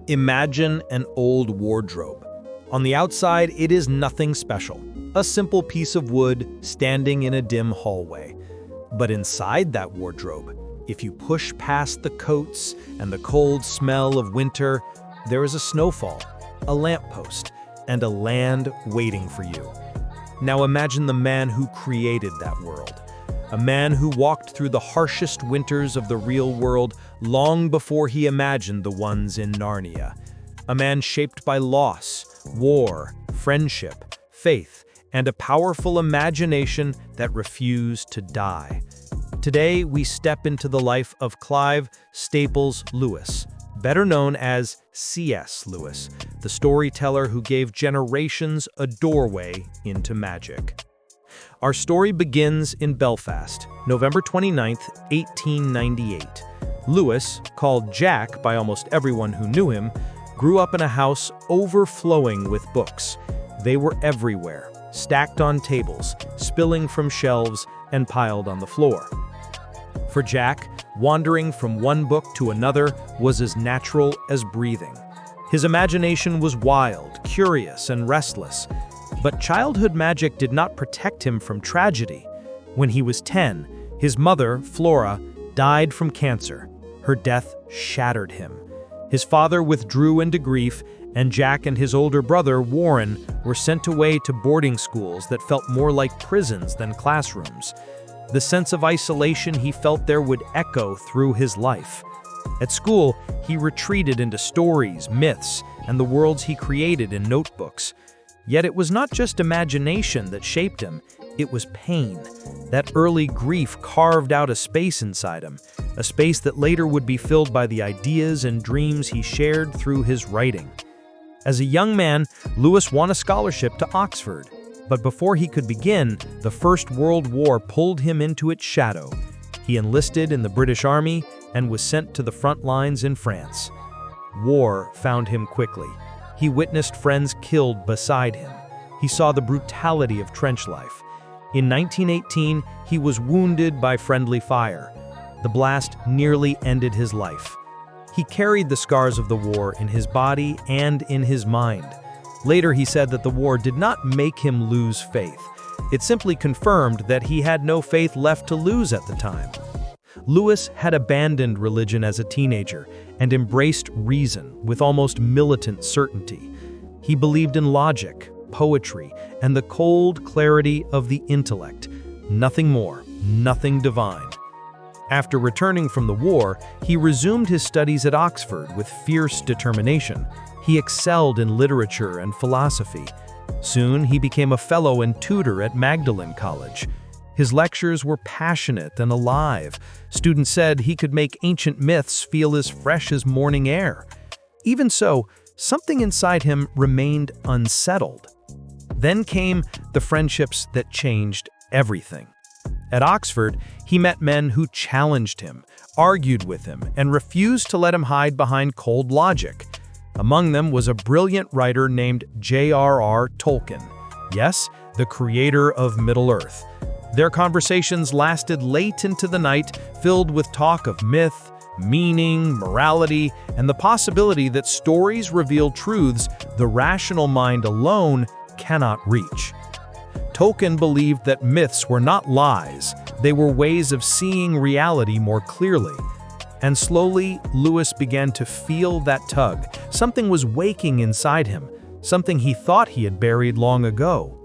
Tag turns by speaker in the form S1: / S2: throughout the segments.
S1: Imagine an old wardrobe. On the outside, it is nothing special, a simple piece of wood standing in a dim hallway. But inside that wardrobe, if you push past the coats and the cold smell of winter, there is a snowfall, a lamppost, and a land waiting for you. Now imagine the man who created that world. A man who walked through the harshest winters of the real world long before he imagined the ones in Narnia. A man shaped by loss, war, friendship, faith, and a powerful imagination that refused to die. Today, we step into the life of Clive Staples Lewis, better known as C.S. Lewis, the storyteller who gave generations a doorway into magic. Our story begins in Belfast, November 29, 1898. Lewis, called Jack by almost everyone who knew him, grew up in a house overflowing with books. They were everywhere, stacked on tables, spilling from shelves, and piled on the floor. For Jack, wandering from one book to another was as natural as breathing. His imagination was wild, curious, and restless. But childhood magic did not protect him from tragedy. When he was 10, his mother, Flora, died from cancer. Her death shattered him. His father withdrew into grief, and Jack and his older brother, Warren, were sent away to boarding schools that felt more like prisons than classrooms. The sense of isolation he felt there would echo through his life. At school, he retreated into stories, myths, and the worlds he created in notebooks. Yet it was not just imagination that shaped him, it was pain. That early grief carved out a space inside him, a space that later would be filled by the ideas and dreams he shared through his writing. As a young man, Lewis won a scholarship to Oxford. But before he could begin, the First World War pulled him into its shadow. He enlisted in the British Army and was sent to the front lines in France. War found him quickly. He witnessed friends killed beside him. He saw the brutality of trench life. In 1918, he was wounded by friendly fire. The blast nearly ended his life. He carried the scars of the war in his body and in his mind. Later, he said that the war did not make him lose faith. It simply confirmed that he had no faith left to lose at the time. Lewis had abandoned religion as a teenager and embraced reason with almost militant certainty. He believed in logic, poetry, and the cold clarity of the intellect. Nothing more, nothing divine. After returning from the war, he resumed his studies at Oxford with fierce determination. He excelled in literature and philosophy. Soon, he became a fellow and tutor at Magdalen College. His lectures were passionate and alive. Students said he could make ancient myths feel as fresh as morning air. Even so, something inside him remained unsettled. Then came the friendships that changed everything. At Oxford, he met men who challenged him, argued with him, and refused to let him hide behind cold logic. Among them was a brilliant writer named J.R.R. Tolkien. Yes, the creator of Middle-earth. Their conversations lasted late into the night, filled with talk of myth, meaning, morality, and the possibility that stories reveal truths the rational mind alone cannot reach. Tolkien believed that myths were not lies, they were ways of seeing reality more clearly. And slowly, Lewis began to feel that tug. Something was waking inside him, something he thought he had buried long ago.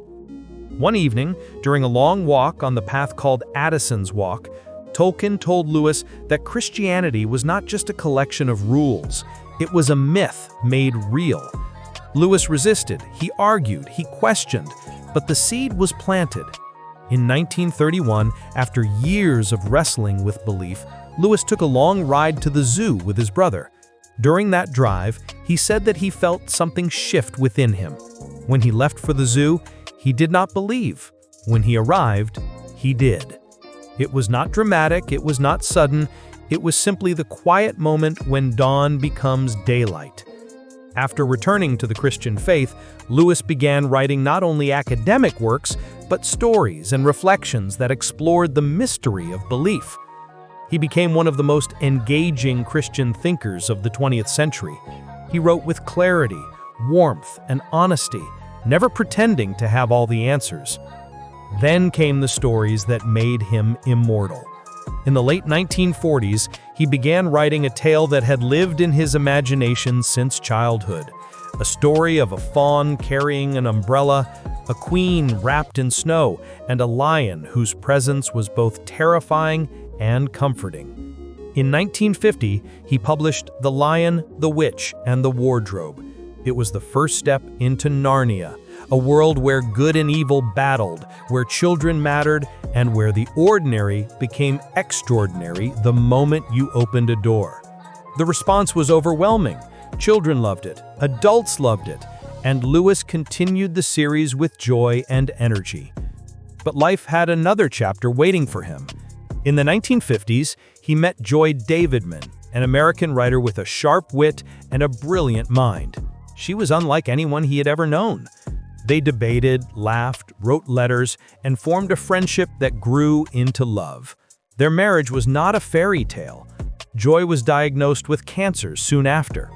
S1: One evening, during a long walk on the path called Addison's Walk, Tolkien told Lewis that Christianity was not just a collection of rules, it was a myth made real. Lewis resisted, he argued, he questioned, but the seed was planted. In 1931, after years of wrestling with belief, Lewis took a long ride to the zoo with his brother. During that drive, he said that he felt something shift within him. When he left for the zoo, he did not believe. When he arrived, he did. It was not dramatic, it was not sudden, it was simply the quiet moment when dawn becomes daylight. After returning to the Christian faith, Lewis began writing not only academic works, but stories and reflections that explored the mystery of belief. He became one of the most engaging Christian thinkers of the 20th century. He wrote with clarity, warmth, and honesty, never pretending to have all the answers. Then came the stories that made him immortal. In the late 1940s, he began writing a tale that had lived in his imagination since childhood. A story of a fawn carrying an umbrella, a queen wrapped in snow, and a lion whose presence was both terrifying and comforting. In 1950, he published The Lion, the Witch, and the Wardrobe. It was the first step into Narnia, a world where good and evil battled, where children mattered, and where the ordinary became extraordinary the moment you opened a door. The response was overwhelming. Children loved it, adults loved it, and Lewis continued the series with joy and energy. But life had another chapter waiting for him. In the 1950s, he met Joy Davidman, an American writer with a sharp wit and a brilliant mind. She was unlike anyone he had ever known. They debated, laughed, wrote letters, and formed a friendship that grew into love. Their marriage was not a fairy tale. Joy was diagnosed with cancer soon after.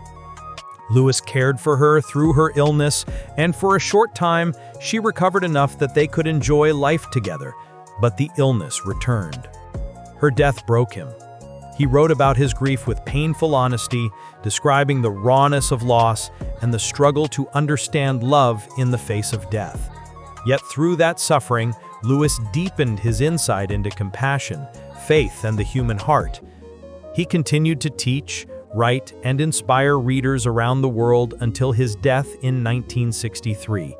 S1: Lewis cared for her through her illness, and for a short time, she recovered enough that they could enjoy life together. But the illness returned. Her death broke him. He wrote about his grief with painful honesty, describing the rawness of loss and the struggle to understand love in the face of death. Yet through that suffering, Lewis deepened his insight into compassion, faith, and the human heart. He continued to teach, write, and inspire readers around the world until his death in 1963.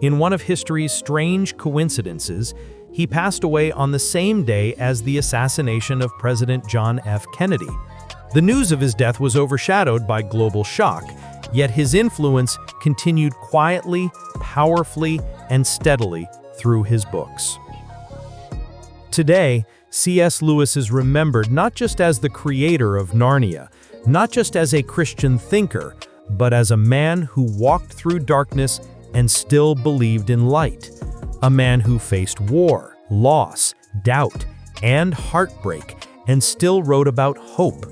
S1: In one of history's strange coincidences, he passed away on the same day as the assassination of President John F. Kennedy. The news of his death was overshadowed by global shock, yet his influence continued quietly, powerfully, and steadily through his books. Today, C.S. Lewis is remembered not just as the creator of Narnia, not just as a Christian thinker, but as a man who walked through darkness and still believed in light. A man who faced war, loss, doubt, and heartbreak, and still wrote about hope.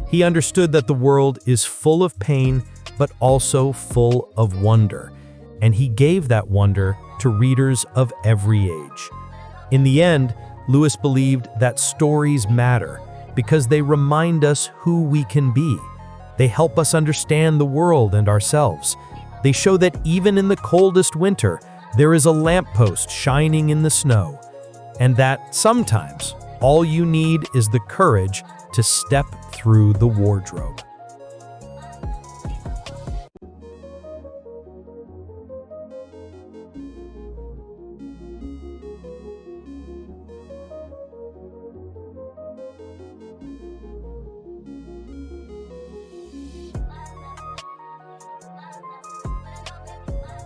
S1: He understood that the world is full of pain, but also full of wonder, and he gave that wonder to readers of every age. In the end, Lewis believed that stories matter because they remind us who we can be. They help us understand the world and ourselves. They show that even in the coldest winter, there is a lamppost shining in the snow, and that sometimes all you need is the courage to step through the wardrobe.